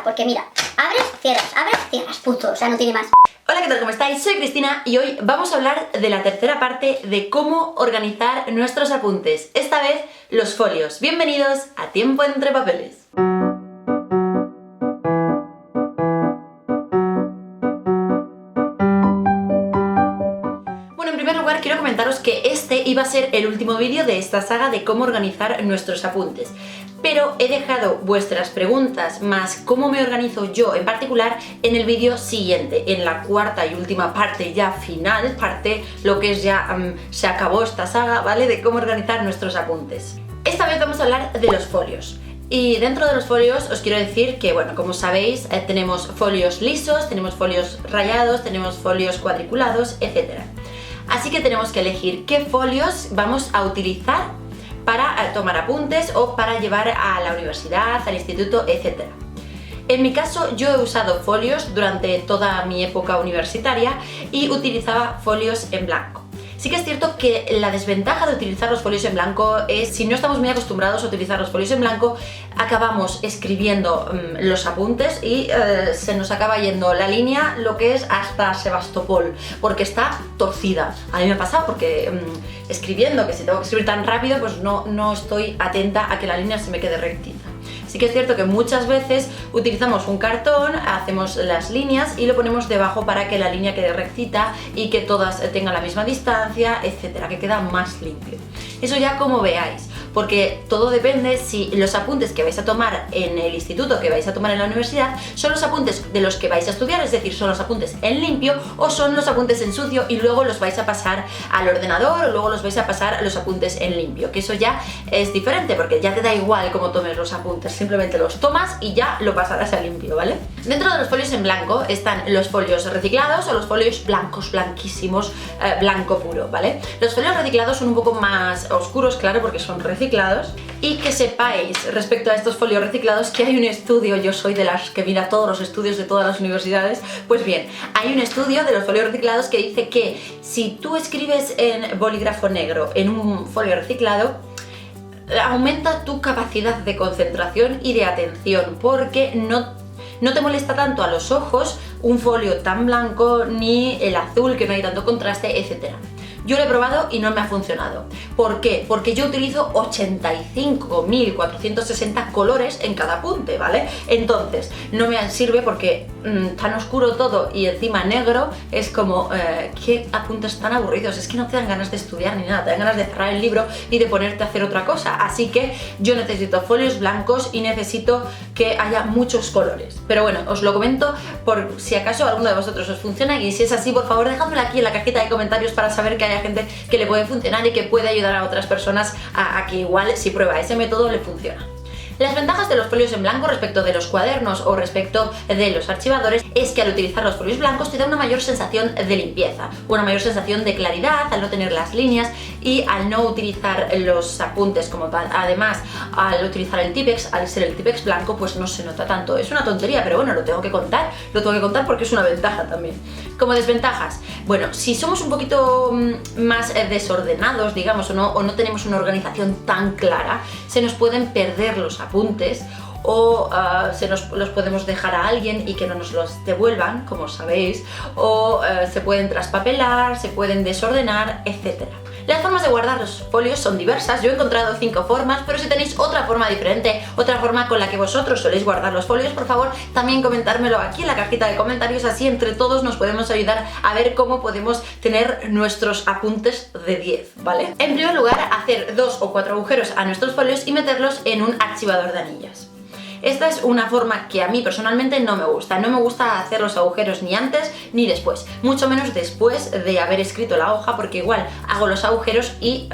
Porque mira, abres, cierras, punto, o sea, no tiene más. Hola, ¿qué tal? ¿Cómo estáis? Soy Cristina y hoy vamos a hablar de la tercera parte de cómo organizar nuestros apuntes, esta vez los folios. Bienvenidos a Tiempo entre Papeles. Bueno, en primer lugar quiero comentaros que este iba a ser el último vídeo de esta saga de cómo organizar nuestros apuntes. Pero he dejado vuestras preguntas más cómo me organizo yo en particular en el vídeo siguiente, en la cuarta y última parte ya final, lo que es ya se acabó esta saga, ¿vale? De cómo organizar nuestros apuntes. Esta vez vamos a hablar de los folios. Y dentro de los folios os quiero decir que, bueno, como sabéis, tenemos folios lisos, tenemos folios rayados, tenemos folios cuadriculados, etc. Así que tenemos que elegir qué folios vamos a utilizar para tomar apuntes o para llevar a la universidad, al instituto, etc. En mi caso, yo he usado folios durante toda mi época universitaria y utilizaba folios en blanco. Sí que es cierto que la desventaja de utilizar los folios en blanco es, si no estamos muy acostumbrados a utilizar los folios en blanco, acabamos escribiendo los apuntes y se nos acaba yendo la línea, lo que es hasta Sebastopol, porque está torcida. A mí me ha pasado porque escribiendo, que si tengo que escribir tan rápido, pues no estoy atenta a que la línea se me quede rectita. Sí que es cierto que muchas veces utilizamos un cartón, hacemos las líneas y lo ponemos debajo para que la línea quede rectita y que todas tengan la misma distancia, etcétera, que queda más limpio. Eso ya como veáis, porque todo depende si los apuntes que vais a tomar en el instituto, que vais a tomar en la universidad, son los apuntes de los que vais a estudiar, es decir, son los apuntes en limpio o son los apuntes en sucio y luego los vais a pasar al ordenador o luego los vais a pasar a los apuntes en limpio, que eso ya es diferente porque ya te da igual cómo tomes los apuntes, simplemente los tomas y ya lo pasarás a limpio, ¿vale? Dentro de los folios en blanco están los folios reciclados o los folios blancos, blanquísimos, blanco puro, ¿vale? Los folios reciclados son un poco más oscuros, claro, porque son reciclados, y que sepáis respecto a estos folios reciclados que hay un estudio, yo soy de las que mira todos los estudios de todas las universidades, pues bien, hay un estudio de los folios reciclados que dice que si tú escribes en bolígrafo negro en un folio reciclado, aumenta tu capacidad de concentración y de atención, porque no te molesta tanto a los ojos un folio tan blanco ni el azul, que no hay tanto contraste, etc. Yo lo he probado y no me ha funcionado. ¿Por qué? Porque yo utilizo 85.460 colores en cada apunte, ¿vale? Entonces, no me sirve porque tan oscuro todo y encima negro es como, ¿qué apuntes tan aburridos? Es que no te dan ganas de estudiar ni nada, te dan ganas de cerrar el libro y de ponerte a hacer otra cosa. Así que yo necesito folios blancos y necesito que haya muchos colores. Pero bueno, os lo comento por si acaso alguno de vosotros os funciona, y si es así, por favor, dejadmelo aquí en la cajita de comentarios para saber que hay gente que le puede funcionar y que puede ayudar a otras personas a que igual si prueba ese método le funciona. Las ventajas de los folios en blanco respecto de los cuadernos o respecto de los archivadores es que al utilizar los folios blancos te da una mayor sensación de limpieza, una mayor sensación de claridad al no tener las líneas y al no utilizar los apuntes como tal. Además, al utilizar el Tipp-Ex, al ser el Tipp-Ex blanco, pues no se nota tanto. Es una tontería, pero bueno, lo tengo que contar porque es una ventaja también. Como desventajas, bueno, si somos un poquito más desordenados, digamos, o no tenemos una organización tan clara, se nos pueden perder los apuntes o los podemos dejar a alguien y que no nos los devuelvan, como sabéis, o se pueden traspapelar, se pueden desordenar, etc. Las formas de guardar los folios son diversas, yo he encontrado 5 formas, pero si tenéis otra forma diferente, otra forma con la que vosotros soléis guardar los folios, por favor también comentármelo aquí en la cajita de comentarios, así entre todos nos podemos ayudar a ver cómo podemos tener nuestros apuntes de 10, ¿vale? En primer lugar, hacer 2 o 4 agujeros a nuestros folios y meterlos en un archivador de anillas. Esta es una forma que a mí personalmente no me gusta. No me gusta hacer los agujeros ni antes ni después, mucho menos después de haber escrito la hoja, porque igual hago los agujeros y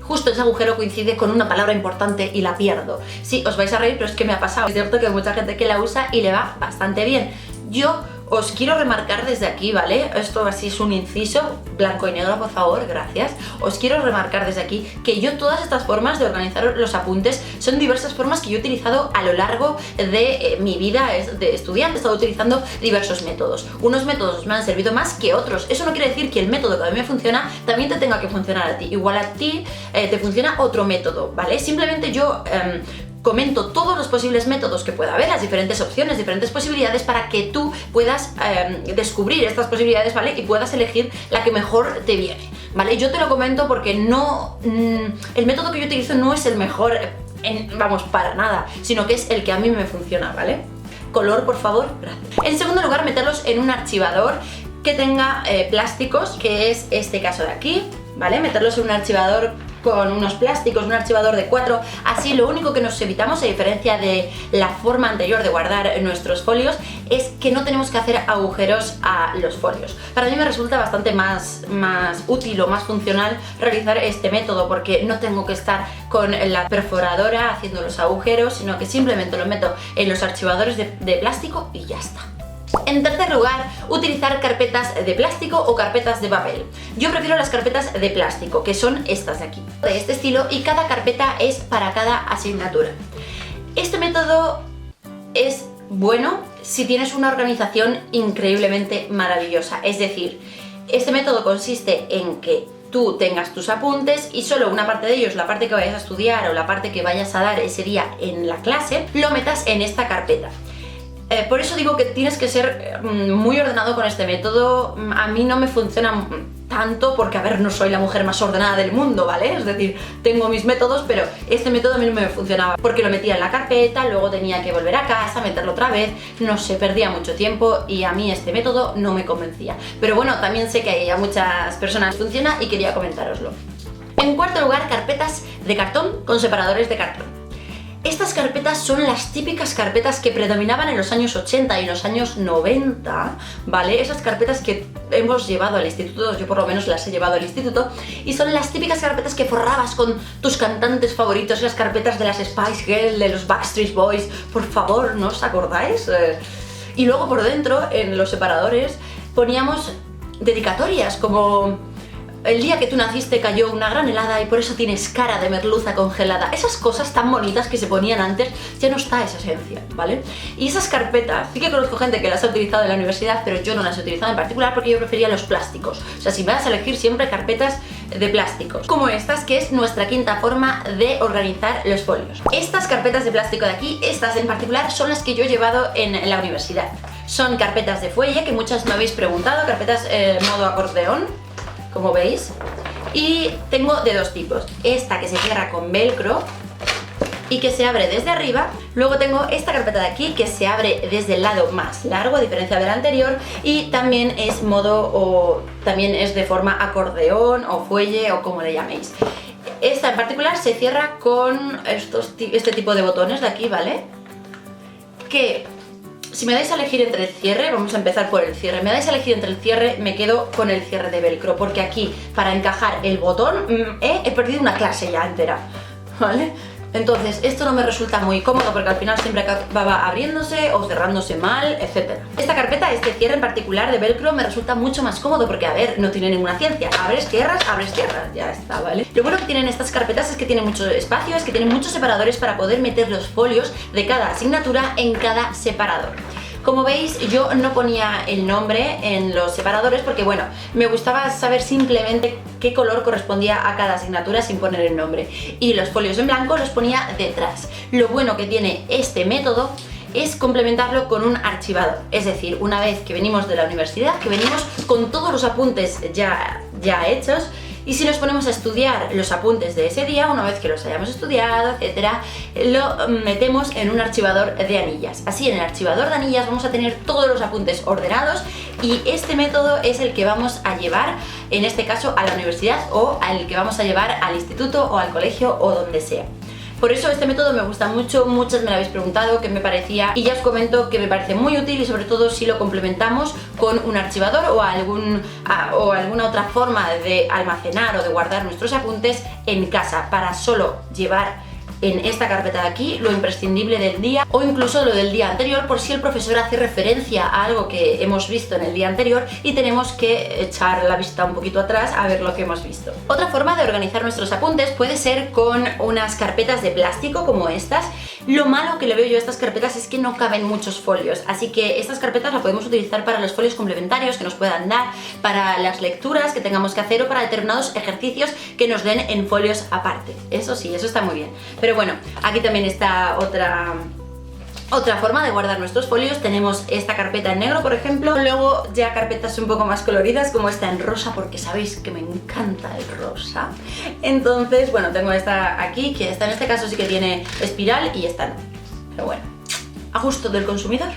justo ese agujero coincide con una palabra importante y la pierdo. Sí, os vais a reír, pero es que me ha pasado. Es cierto que hay mucha gente que la usa y le va bastante bien. Yo os quiero remarcar desde aquí, ¿vale? Esto así es un inciso, blanco y negro, por favor, gracias. Os quiero remarcar desde aquí que yo todas estas formas de organizar los apuntes son diversas formas que yo he utilizado a lo largo de mi vida de estudiante. He estado utilizando diversos métodos. Unos métodos me han servido más que otros. Eso no quiere decir que el método que a mí me funciona también te tenga que funcionar a ti. Igual a ti te funciona otro método, ¿vale? Simplemente yo comento todos los posibles métodos que pueda haber, las diferentes opciones, diferentes posibilidades para que tú puedas descubrir estas posibilidades, ¿vale? Y puedas elegir la que mejor te viene, ¿vale? Yo te lo comento porque el método que yo utilizo no es el mejor, vamos, para nada, sino que es el que a mí me funciona, ¿vale? Color, por favor, gracias. En segundo lugar, meterlos en un archivador que tenga plásticos, que es este caso de aquí, ¿vale? Meterlos en un archivador con unos plásticos, un archivador de 4, así lo único que nos evitamos, a diferencia de la forma anterior de guardar nuestros folios, es que no tenemos que hacer agujeros a los folios. Para mí me resulta bastante más útil o más funcional realizar este método, porque no tengo que estar con la perforadora haciendo los agujeros, sino que simplemente lo meto en los archivadores de plástico y ya está. En tercer lugar, utilizar carpetas de plástico o carpetas de papel. Yo prefiero las carpetas de plástico, que son estas de aquí, de este estilo, y cada carpeta es para cada asignatura. Este método es bueno si tienes una organización increíblemente maravillosa, es decir, este método consiste en que tú tengas tus apuntes y solo una parte de ellos, la parte que vayas a estudiar o la parte que vayas a dar ese día en la clase, lo metas en esta carpeta. Por eso digo que tienes que ser muy ordenado con este método. A mí no me funciona tanto porque, a ver, no soy la mujer más ordenada del mundo, ¿vale? Es decir, tengo mis métodos, pero este método a mí no me funcionaba porque lo metía en la carpeta, luego tenía que volver a casa, meterlo otra vez, no sé, perdía mucho tiempo y a mí este método no me convencía. Pero bueno, también sé que a muchas personas funciona y quería comentároslo. En cuarto lugar, carpetas de cartón con separadores de cartón. Estas carpetas son las típicas carpetas que predominaban en los años 80 y los años 90, ¿vale? Esas carpetas que hemos llevado al instituto, yo por lo menos las he llevado al instituto, y son las típicas carpetas que forrabas con tus cantantes favoritos, las carpetas de las Spice Girls, de los Backstreet Boys, por favor, ¿no os acordáis? Y luego por dentro, en los separadores, poníamos dedicatorias como: el día que tú naciste cayó una gran helada y por eso tienes cara de merluza congelada. Esas cosas tan bonitas que se ponían antes, ya no está esa esencia, ¿vale? Y esas carpetas, sí que conozco gente que las ha utilizado en la universidad, pero yo no las he utilizado en particular porque yo prefería los plásticos. O sea, si me vas a elegir, siempre carpetas de plásticos, como estas, que es nuestra quinta forma de organizar los folios. Estas carpetas de plástico de aquí, estas en particular, son las que yo he llevado en la universidad. Son carpetas de fuelle, que muchas me habéis preguntado, carpetas modo acordeón, como veis, y tengo de dos tipos: esta que se cierra con velcro y que se abre desde arriba. Luego tengo esta carpeta de aquí que se abre desde el lado más largo, a diferencia de la anterior, y también es también es de forma acordeón o fuelle o como le llaméis. Esta en particular se cierra con este tipo de botones de aquí, ¿vale? Que si me dais a elegir entre el cierre, vamos a empezar por el cierre, me dais a elegir entre el cierre, me quedo con el cierre de velcro, porque aquí, para encajar el botón, he perdido una clase ya entera, ¿vale? Entonces, esto no me resulta muy cómodo porque al final siempre acababa abriéndose o cerrándose mal, etc. Esta carpeta, este cierre en particular de velcro, me resulta mucho más cómodo porque, a ver, no tiene ninguna ciencia. Abres, cierras, ya está, ¿vale? Lo bueno que tienen estas carpetas es que tienen mucho espacio, es que tienen muchos separadores para poder meter los folios de cada asignatura en cada separador. Como veis, yo no ponía el nombre en los separadores porque, bueno, me gustaba saber simplemente qué color correspondía a cada asignatura sin poner el nombre. Y los folios en blanco los ponía detrás. Lo bueno que tiene este método es complementarlo con un archivador. Es decir, una vez que venimos de la universidad, que venimos con todos los apuntes ya hechos, y si nos ponemos a estudiar los apuntes de ese día, una vez que los hayamos estudiado, etcétera, lo metemos en un archivador de anillas. Así, en el archivador de anillas vamos a tener todos los apuntes ordenados y este método es el que vamos a llevar, en este caso, a la universidad o al que vamos a llevar al instituto o al colegio o donde sea. Por eso este método me gusta mucho, muchas me lo habéis preguntado qué me parecía y ya os comento que me parece muy útil y sobre todo si lo complementamos con un archivador o alguna otra forma de almacenar o de guardar nuestros apuntes en casa para solo llevar en esta carpeta de aquí lo imprescindible del día o incluso lo del día anterior por si el profesor hace referencia a algo que hemos visto en el día anterior y tenemos que echar la vista un poquito atrás a ver lo que hemos visto. Otra forma de organizar nuestros apuntes puede ser con unas carpetas de plástico como estas. Lo malo que le veo yo a estas carpetas es que no caben muchos folios, así que estas carpetas las podemos utilizar para los folios complementarios que nos puedan dar, para las lecturas que tengamos que hacer o para determinados ejercicios que nos den en folios aparte. Eso sí, eso está muy bien. Pero bueno, aquí también está otra forma de guardar nuestros folios. Tenemos esta carpeta en negro, por ejemplo. Luego ya carpetas un poco más coloridas, como esta en rosa, porque sabéis que me encanta el rosa. Entonces, bueno, tengo esta aquí, que esta en este caso sí que tiene espiral y esta no. Pero bueno, a gusto del consumidor.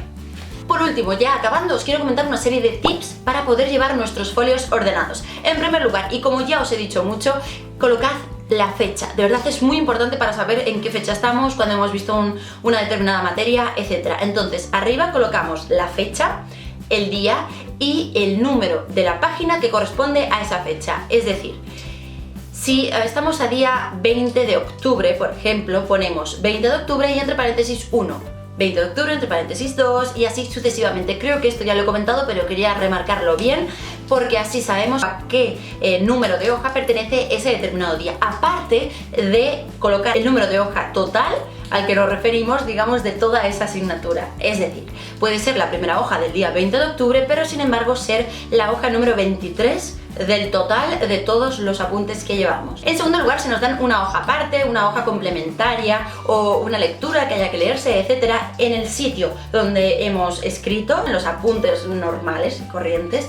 Por último, ya acabando, os quiero comentar una serie de tips para poder llevar nuestros folios ordenados. En primer lugar, y como ya os he dicho mucho, colocad la fecha. De verdad es muy importante para saber en qué fecha estamos, cuando hemos visto una determinada materia, etc. Entonces, arriba colocamos la fecha, el día y el número de la página que corresponde a esa fecha. Es decir, si estamos a día 20 de octubre, por ejemplo, ponemos 20 de octubre y entre paréntesis 1. 20 de octubre, entre paréntesis 2 y así sucesivamente. Creo que esto ya lo he comentado, pero quería remarcarlo bien porque así sabemos a qué número de hoja pertenece ese determinado día. Aparte de colocar el número de hoja total al que nos referimos, digamos, de toda esa asignatura. Es decir, puede ser la primera hoja del día 20 de octubre, pero sin embargo ser la hoja número 23 del total de todos los apuntes que llevamos. En segundo lugar, se nos dan una hoja aparte, una hoja complementaria o una lectura que haya que leerse, etcétera, en el sitio donde hemos escrito, en los apuntes normales y corrientes.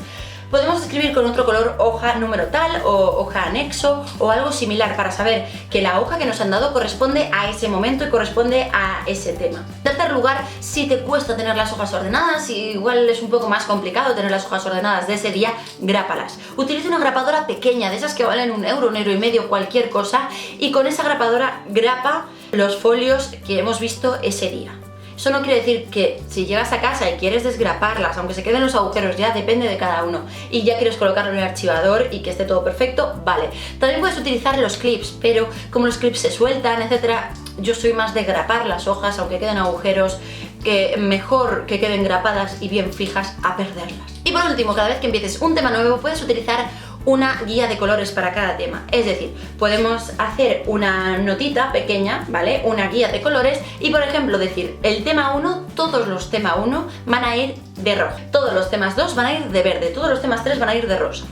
Podemos escribir con otro color hoja número tal o hoja anexo o algo similar para saber que la hoja que nos han dado corresponde a ese momento y corresponde a ese tema. En tercer lugar, si te cuesta tener las hojas ordenadas, si igual es un poco más complicado tener las hojas ordenadas de ese día, grápalas. Utiliza una grapadora pequeña, de esas que valen €1, €1,50, cualquier cosa, y con esa grapadora grapa los folios que hemos visto ese día. Eso no quiere decir que si llegas a casa y quieres desgraparlas, aunque se queden los agujeros, ya depende de cada uno, y ya quieres colocarlo en el archivador y que esté todo perfecto, vale. También puedes utilizar los clips, pero como los clips se sueltan, etcétera, yo soy más de grapar las hojas, aunque queden agujeros, que mejor que queden grapadas y bien fijas a perderlas. Y por último, cada vez que empieces un tema nuevo, puedes utilizar una guía de colores para cada tema. Es decir, podemos hacer una notita pequeña, ¿vale? Una guía de colores y, por ejemplo, decir, el tema 1, todos los temas 1 van a ir de rojo, todos los temas 2 van a ir de verde, todos los temas 3 van a ir de rosa.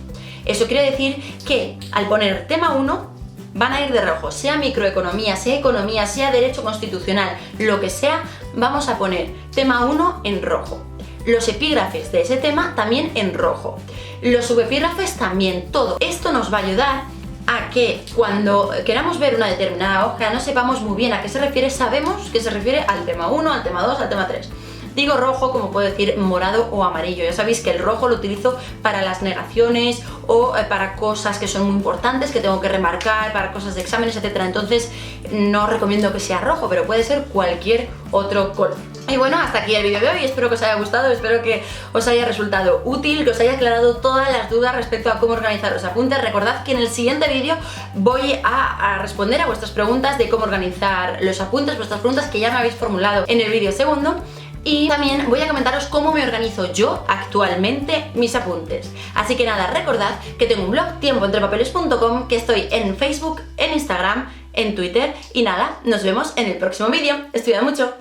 Eso quiere decir que al poner tema 1 van a ir de rojo, sea microeconomía, sea economía, sea derecho constitucional, lo que sea, vamos a poner tema 1 en rojo. Los epígrafes de ese tema también en rojo, los subepígrafes también, todo. Esto nos va a ayudar a que cuando queramos ver una determinada hoja no sepamos muy bien a qué se refiere, sabemos que se refiere al tema 1, al tema 2, al tema 3. Digo rojo como puedo decir morado o amarillo. Ya sabéis que el rojo lo utilizo para las negaciones o para cosas que son muy importantes, que tengo que remarcar, para cosas de exámenes, etcétera. Entonces no recomiendo que sea rojo, pero puede ser cualquier otro color. Y bueno, hasta aquí el vídeo de hoy, espero que os haya gustado, espero que os haya resultado útil, que os haya aclarado todas las dudas respecto a cómo organizar los apuntes. Recordad que en el siguiente vídeo voy a responder a vuestras preguntas de cómo organizar los apuntes, vuestras preguntas que ya me habéis formulado en el vídeo segundo. Y también voy a comentaros cómo me organizo yo actualmente mis apuntes. Así que nada, recordad que tengo un blog, tiempoentrepapeles.com, que estoy en Facebook, en Instagram, en Twitter. Y nada, nos vemos en el próximo vídeo. Estudiad mucho.